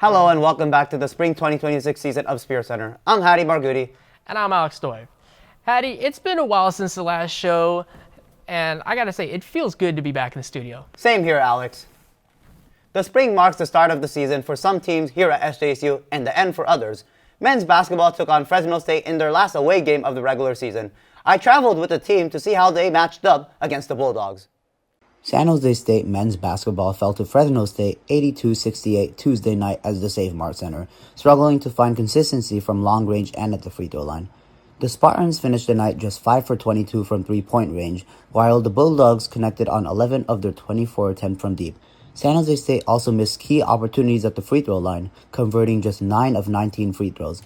Hello and welcome back to the Spring 2026 season of SpearCenter. I'm Hattie Margutti. And I'm Alex Doyle. Hattie, it's been a while since the last show, and I gotta say, it feels good to be back in the studio. Same here, Alex. The spring marks the start of the season for some teams here at SJSU and the end for others. Men's basketball took on Fresno State in their last away game of the regular season. I traveled with the team to see how they matched up against the Bulldogs. San Jose State men's basketball fell to Fresno State 82-68 Tuesday night at the Save Mart Center, struggling to find consistency from long range and at the free throw line. The Spartans finished the night just 5 for 22 from three-point range, while the Bulldogs connected on 11 of their 24 attempts from deep. San Jose State also missed key opportunities at the free throw line, converting just 9 of 19 free throws.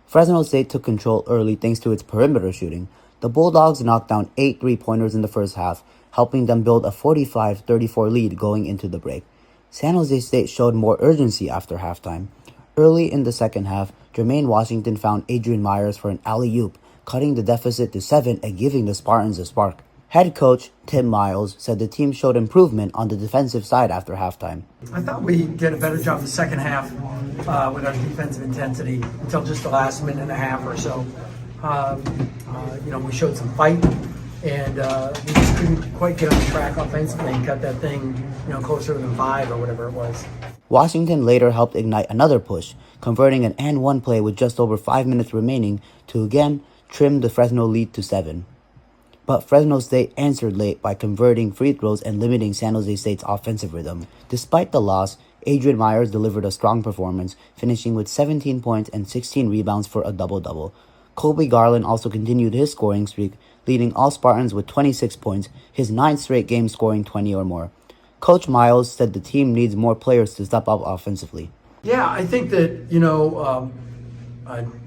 Fresno State took control early thanks to its perimeter shooting. The Bulldogs knocked down 8 three-pointers in the first half, helping them build a 45-34 lead going into the break. San Jose State showed more urgency after halftime. Early in the second half, Jermaine Washington found Adrian Myers for an alley-oop, cutting the deficit to 7 and giving the Spartans a spark. Head coach Tim Miles said the team showed improvement on the defensive side after halftime. I thought we did a better job the second half with our defensive intensity until just the last minute and a half or so. We showed some fight, and we just couldn't quite get on track offensively and cut that thing, closer than 5 or whatever it was. Washington later helped ignite another push, converting an and-one play with just over 5 minutes remaining to again trim the Fresno lead to 7. But Fresno State answered late by converting free throws and limiting San Jose State's offensive rhythm. Despite the loss, Adrian Myers delivered a strong performance, finishing with 17 points and 16 rebounds for a double-double. Kobe Garland also continued his scoring streak, leading all Spartans with 26 points, his 9th straight game scoring 20 or more. Coach Miles said the team needs more players to step up offensively. Yeah, I think that,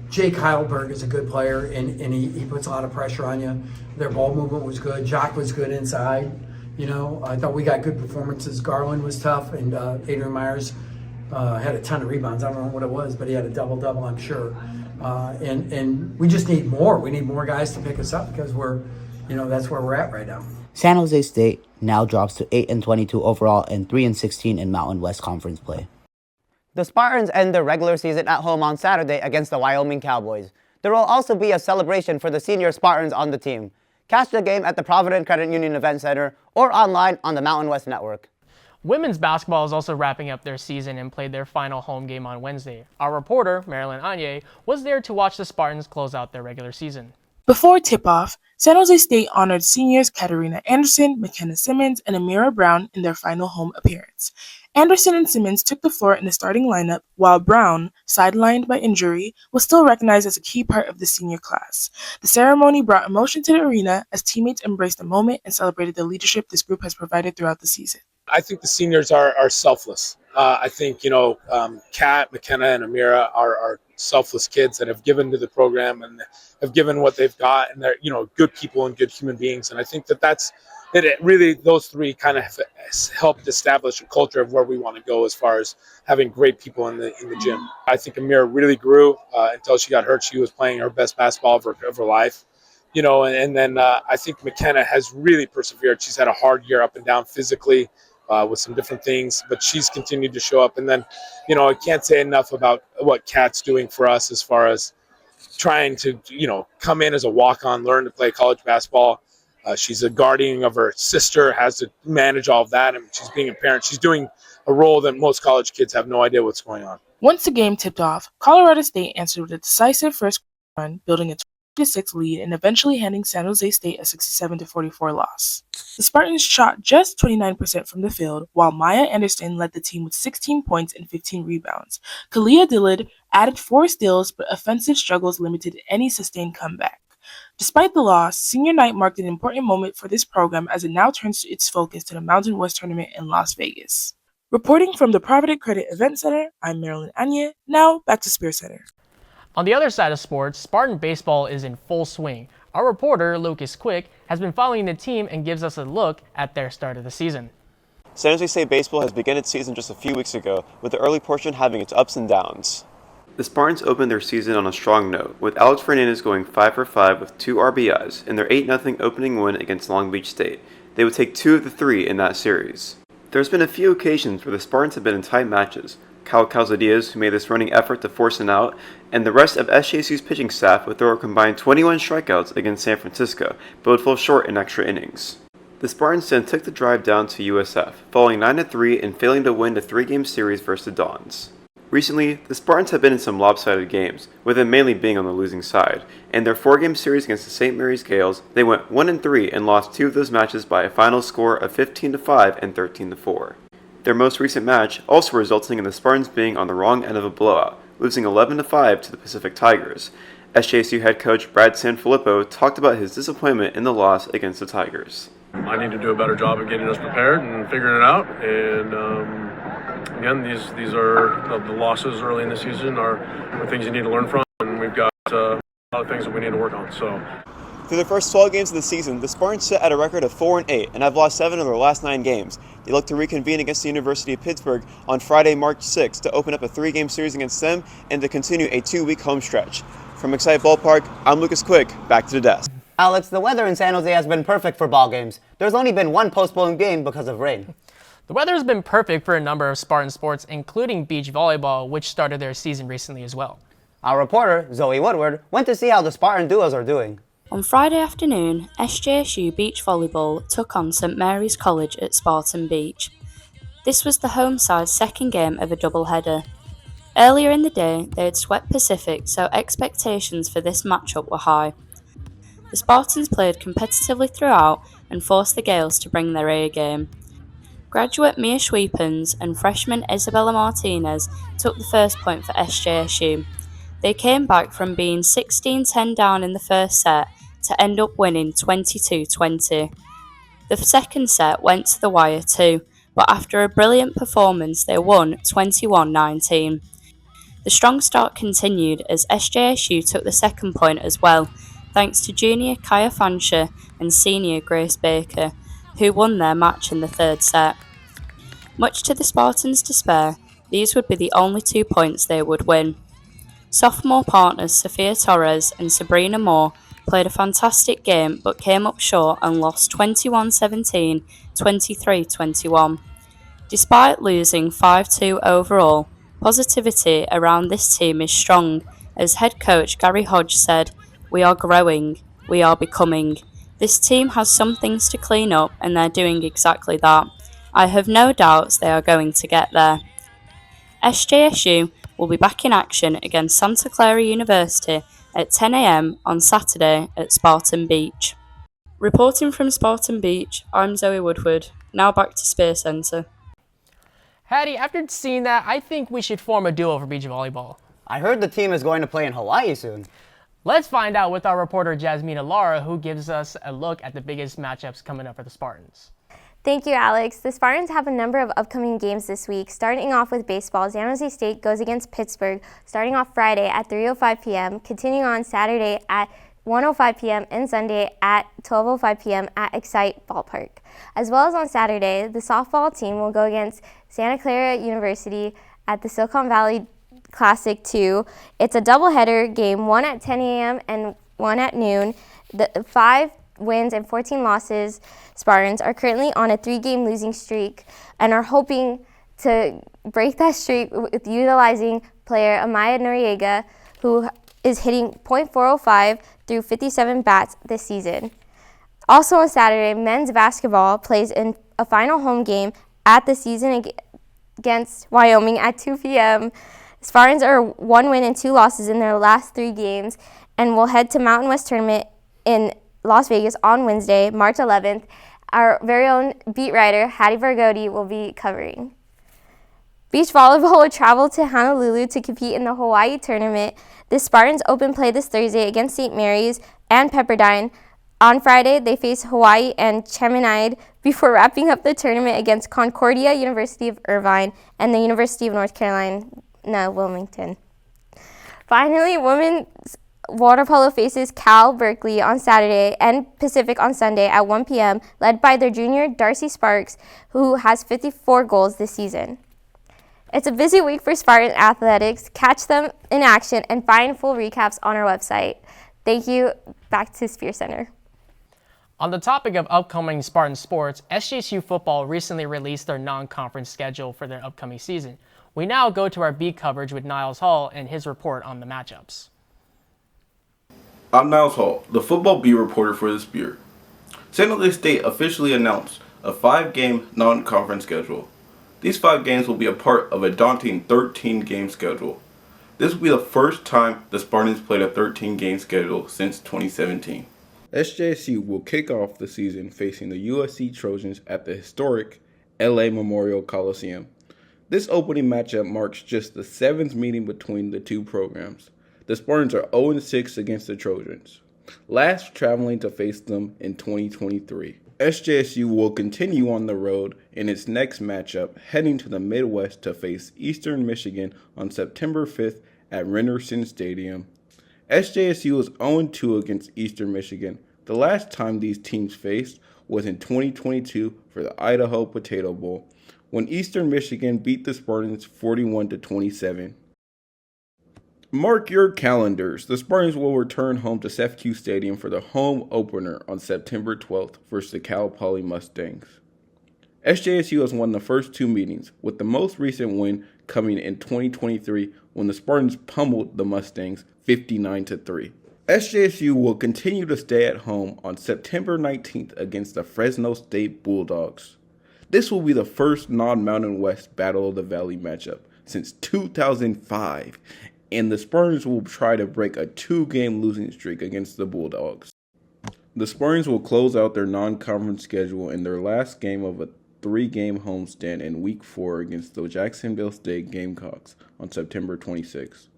Jake Heidelberg is a good player, and he puts a lot of pressure on you. Their ball movement was good. Jock was good inside. I thought we got good performances. Garland was tough, and Adrian Myers had a ton of rebounds. I don't know what it was, but he had a double-double, I'm sure. And we just need more. We need more guys to pick us up because that's where we're at right now. San Jose State now drops to 8-22 overall and 3-16 in Mountain West Conference play. The Spartans end their regular season at home on Saturday against the Wyoming Cowboys. There will also be a celebration for the senior Spartans on the team. Catch the game at the Provident Credit Union Event Center or online on the Mountain West Network. Women's basketball is also wrapping up their season and played their final home game on Wednesday. Our reporter, Marilyn Anye, was there to watch the Spartans close out their regular season. Before tip-off, San Jose State honored seniors Katarina Anderson, McKenna Simmons, and Amira Brown in their final home appearance. Anderson and Simmons took the floor in the starting lineup, while Brown, sidelined by injury, was still recognized as a key part of the senior class. The ceremony brought emotion to the arena as teammates embraced the moment and celebrated the leadership this group has provided throughout the season. I think the seniors are selfless. I think, Kat, McKenna, and Amira are selfless kids that have given to the program and have given what they've got, and they're, good people and good human beings. And I think that's it. Really, those three kind of have helped establish a culture of where we want to go as far as having great people in the gym. I think Amira really grew until she got hurt. She was playing her best basketball of her life. And then I think McKenna has really persevered. She's had a hard year up and down physically with some different things, but she's continued to show up. And then, I can't say enough about what Kat's doing for us as far as trying to, come in as a walk-on, learn to play college basketball. She's a guardian of her sister, has to manage all of that, and she's being a parent. She's doing a role that most college kids have no idea what's going on. Once the game tipped off, Colorado State answered with a decisive first run, building a 20-6 lead and eventually handing San Jose State a 67-44 loss. The Spartans shot just 29% from the field, while Maya Anderson led the team with 16 points and 15 rebounds. Kalia Dillard added 4 steals, but offensive struggles limited any sustained comeback. Despite the loss, senior night marked an important moment for this program as it now turns its focus to the Mountain West Tournament in Las Vegas. Reporting from the Provident Credit Event Center, I'm Marilyn Anye. Now, back to SpearCenter. On the other side of sports, Spartan baseball is in full swing. Our reporter, Lucas Quick, has been following the team and gives us a look at their start of the season. San Jose State baseball has begun its season just a few weeks ago, with the early portion having its ups and downs. The Spartans opened their season on a strong note, with Alex Fernandez going 5 for 5 with 2 RBIs in their 8-0 opening win against Long Beach State. They would take 2 of the 3 in that series. There's been a few occasions where the Spartans have been in tight matches, Cal Calzadias, who made this running effort to force an out, and the rest of SJSU's pitching staff would throw a combined 21 strikeouts against San Francisco, but would fall short in extra innings. The Spartans then took the drive down to USF, falling 9-3 and failing to win the 3-game series versus the Dons. Recently, the Spartans have been in some lopsided games, with them mainly being on the losing side. In their 4-game series against the St. Mary's Gales, they went 1-3 and lost 2 of those matches by a final score of 15-5 and 13-4. Their most recent match also resulting in the Spartans being on the wrong end of a blowout, losing 11-5 to the Pacific Tigers. SJSU head coach Brad Sanfilippo talked about his disappointment in the loss against the Tigers. I need to do a better job of getting us prepared and figuring it out. And again, these are the losses early in the season are things you need to learn from, and we've got a lot of things that we need to work on. So. Through the first 12 games of the season, the Spartans sit at a record of 4-8 and have lost 7 of their last 9 games. They look to reconvene against the University of Pittsburgh on Friday, March 6th to open up a 3-game series against them and to continue a 2-week home stretch. From Excite Ballpark, I'm Lucas Quick. Back to the desk. Alex, the weather in San Jose has been perfect for ball games. There's only been one postponed game because of rain. The weather has been perfect for a number of Spartan sports, including beach volleyball, which started their season recently as well. Our reporter, Zoe Woodward, went to see how the Spartan duos are doing. On Friday afternoon, SJSU beach volleyball took on St. Mary's College at Spartan Beach. This was the home side's second game of a doubleheader. Earlier in the day, they had swept Pacific, so expectations for this matchup were high. The Spartans played competitively throughout and forced the Gales to bring their A game. Graduate Mia Schweepens and freshman Isabella Martinez took the first point for SJSU. They came back from being 16-10 down in the first set to end up winning 22-20. The second set went to the wire too, but after a brilliant performance they won 21-19. The strong start continued as SJSU took the second point as well, thanks to junior Kaya Fansha and senior Grace Baker, who won their match in the third set. Much to the Spartans' despair, these would be the only 2 points they would win. Sophomore partners Sophia Torres and Sabrina Moore played a fantastic game but came up short and lost 21-17, 23-21. Despite losing 5-2 overall, positivity around this team is strong, as head coach Gary Hodge said, "We are growing, we are becoming. This team has some things to clean up and they're doing exactly that. I have no doubts they are going to get there." SJSU will be back in action against Santa Clara University at 10 a.m. on Saturday at Spartan Beach. Reporting from Spartan Beach, I'm Zoe Woodward. Now back to SpearCenter. Hattie, after seeing that, I think we should form a duo for beach volleyball. I heard the team is going to play in Hawaii soon. Let's find out with our reporter Jasmina Lara, who gives us a look at the biggest matchups coming up for the Spartans. Thank you, Alex. The Spartans have a number of upcoming games this week. Starting off with baseball, San Jose State goes against Pittsburgh, starting off Friday at 3:05 p.m., continuing on Saturday at 1:05 p.m. and Sunday at 12:05 p.m. at Excite Ballpark. As well as on Saturday, the softball team will go against Santa Clara University at the Silicon Valley Classic 2. It's a doubleheader game, one at 10 a.m. and one at noon. The 5 wins and 14 losses Spartans are currently on a 3-game losing streak and are hoping to break that streak with utilizing player Amaya Noriega, who is hitting .405 through 57 bats this season. Also on Saturday, men's basketball plays in a final home game at the season against Wyoming at 2 p.m. Spartans are 1 win and 2 losses in their last 3 games and will head to Mountain West Tournament in Las Vegas on Wednesday, March 11th. Our very own beat writer, Hattie Vargodi, will be covering. Beach volleyball will travel to Honolulu to compete in the Hawaii tournament. The Spartans open play this Thursday against St. Mary's and Pepperdine. On Friday, they face Hawaii and Chaminade before wrapping up the tournament against Concordia University of Irvine and the University of North Carolina, Wilmington. Finally, women's water polo faces Cal Berkeley on Saturday and Pacific on Sunday at 1 p.m., led by their junior Darcy Sparks, who has 54 goals this season. It's a busy week for Spartan athletics. Catch them in action and find full recaps on our website. Thank you. Back to SpearCenter. On the topic of upcoming Spartan sports, SJSU football recently released their non-conference schedule for their upcoming season. We now go to our beat coverage with Niles Hall and his report on the matchups. I'm Niles Hall, the football beat reporter for the Spear. San Jose State officially announced a 5-game non-conference schedule. These 5 games will be a part of a daunting 13-game schedule. This will be the first time the Spartans played a 13-game schedule since 2017. SJSU will kick off the season facing the USC Trojans at the historic LA Memorial Coliseum. This opening matchup marks just the 7th meeting between the two programs. The Spartans are 0-6 against the Trojans, last traveling to face them in 2023. SJSU will continue on the road in its next matchup, heading to the Midwest to face Eastern Michigan on September 5th at Rennerson Stadium. SJSU is 0-2 against Eastern Michigan. The last time these teams faced was in 2022 for the Idaho Potato Bowl, when Eastern Michigan beat the Spartans 41-27. Mark your calendars. The Spartans will return home to SEFCU Stadium for the home opener on September 12th versus the Cal Poly Mustangs. SJSU has won the first 2 meetings, with the most recent win coming in 2023 when the Spartans pummeled the Mustangs 59-3. SJSU will continue to stay at home on September 19th against the Fresno State Bulldogs. This will be the first non-Mountain West Battle of the Valley matchup since 2005. And the Spartans will try to break a 2-game losing streak against the Bulldogs. The Spartans will close out their non-conference schedule in their last game of a 3-game homestand in Week 4 against the Jacksonville State Gamecocks on September 26.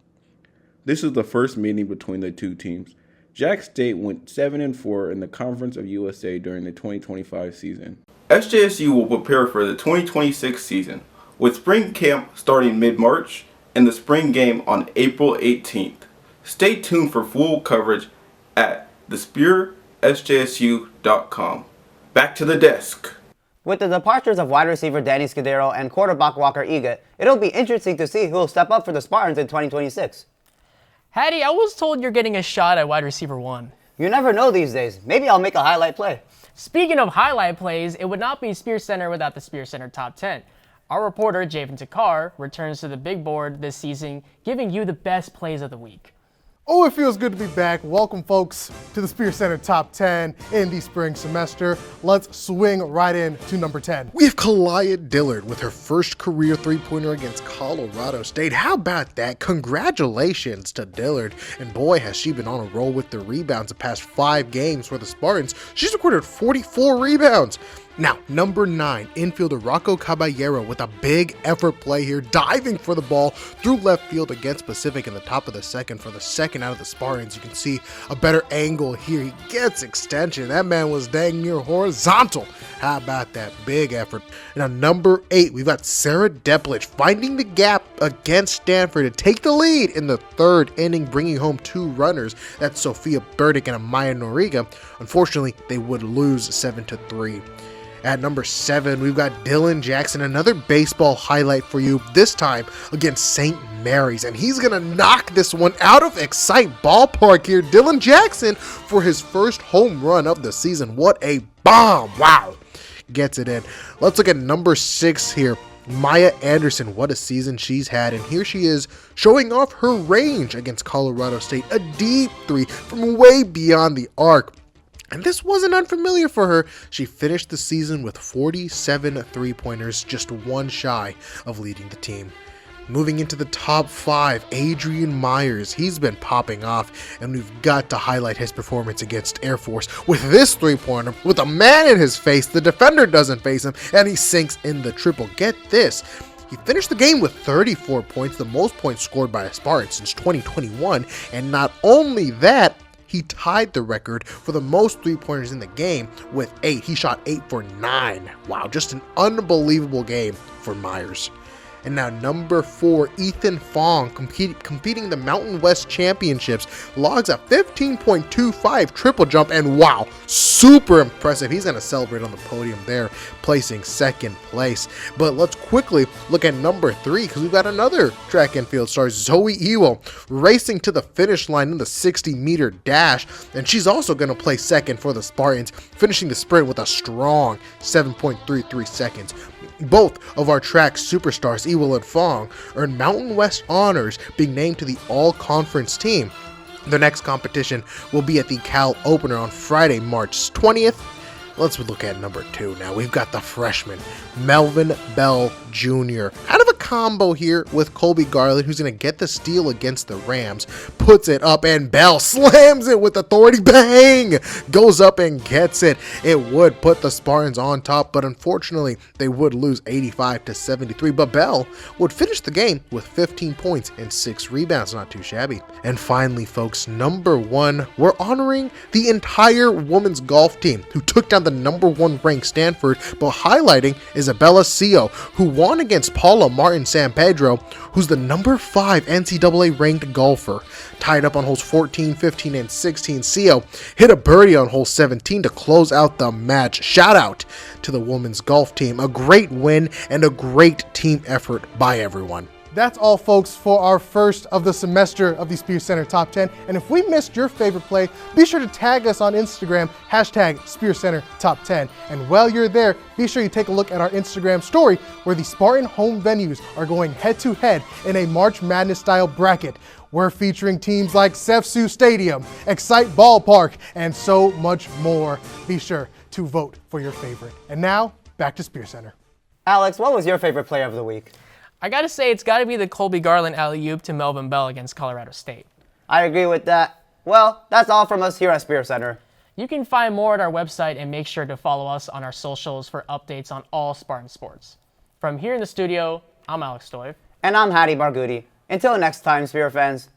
This is the first meeting between the two teams. Jack State went 7-4 in the Conference of USA during the 2025 season. SJSU will prepare for the 2026 season, with spring camp starting mid-March and the spring game on April 18th. Stay tuned for full coverage at thespearsjsu.com. Back to the desk. With the departures of wide receiver Danny Scudero and quarterback Walker Eggett, it'll be interesting to see who will step up for the Spartans in 2026. Hattie, I was told you're getting a shot at wide receiver 1. You never know these days. Maybe I'll make a highlight play. Speaking of highlight plays, it would not be SpearCenter without the SpearCenter Top 10. Our reporter, Javen Takar, returns to the big board this season, giving you the best plays of the week. Oh, it feels good to be back. Welcome, folks, to the SpearCenter Top 10 in the spring semester. Let's swing right into number 10. We have Kalia Dillard with her first career three-pointer against Colorado State. How about that? Congratulations to Dillard. And boy, has she been on a roll with the rebounds the past 5 games for the Spartans. She's recorded 44 rebounds. Now, number 9, infielder Rocco Caballero with a big effort play here, diving for the ball through left field against Pacific in the top of the second for the second out of the Spartans. You can see a better angle here. He gets extension. That man was dang near horizontal. How about that big effort? Now, number 8, we've got Sarah Deplich finding the gap against Stanford to take the lead in the 3rd inning, bringing home 2 runners. That's Sophia Burdick and Amaya Noriga. Unfortunately, they would lose 7-3. At number 7, we've got Dylan Jackson, another baseball highlight for you, this time against St. Mary's. And he's going to knock this one out of Excite Ballpark here. Dylan Jackson for his first home run of the season. What a bomb. Wow. Gets it in. Let's look at number 6 here. Maya Anderson, what a season she's had. And here she is showing off her range against Colorado State. A deep 3 from way beyond the arc. And this wasn't unfamiliar for her. She finished the season with 47 three-pointers, just 1 shy of leading the team. Moving into the top 5, Adrian Myers. He's been popping off, and we've got to highlight his performance against Air Force with this three-pointer. With a man in his face, the defender doesn't face him, and he sinks in the triple. Get this. He finished the game with 34 points, the most points scored by a Spartan since 2021. And not only that, he tied the record for the most three-pointers in the game with 8. He shot 8 for 9. Wow, just an unbelievable game for Myers. And now number 4, Ethan Fong, competing the Mountain West Championships, logs a 15.25 triple jump, and wow, super impressive. He's going to celebrate on the podium there, placing 2nd place. But let's quickly look at number 3, because we've got another track and field star, Zoe Ewell, racing to the finish line in the 60-meter dash, and she's also going to place 2nd for the Spartans, finishing the sprint with a strong 7.33 seconds. Both of our track superstars, Ewell and Fong, earned Mountain West honors, being named to the all-conference team. Their next competition will be at the Cal Opener on Friday, March 20th. Let's look at number 2 now. We've got the freshman, Melvin Bell Jr. Kind of a combo here with Colby Garland, who's going to get the steal against the Rams, puts it up, and Bell slams it with authority. Bang! Goes up and gets it. It would put the Spartans on top, but unfortunately, they would lose 85-73. But Bell would finish the game with 15 points and 6 rebounds. Not too shabby. And finally, folks, number 1, we're honoring the entire women's golf team who took down the number 1 ranked Stanford, but highlighting Isabella Sio, who won against Paula Martin San Pedro, who's the number 5 NCAA ranked golfer. Tied up on holes 14, 15, and 16, Sio hit a birdie on hole 17 to close out the match. Shout out to the women's golf team. A great win and a great team effort by everyone. That's all, folks, for our first of the semester of the SpearCenter Top 10. And if we missed your favorite play, be sure to tag us on Instagram, hashtag SpearCenter Top 10. And while you're there, be sure you take a look at our Instagram story where the Spartan home venues are going head-to-head in a March Madness-style bracket. We're featuring teams like Sefsu Stadium, Excite Ballpark, and so much more. Be sure to vote for your favorite. And now, back to SpearCenter. Alex, what was your favorite play of the week? I gotta say, it's gotta be the Colby Garland alley-oop to Melvin Bell against Colorado State. I agree with that. Well, that's all from us here at SpearCenter. You can find more at our website and make sure to follow us on our socials for updates on all Spartan sports. From here in the studio, I'm Alex Stoiv. And I'm Hattie Barghouti. Until next time, Spear fans,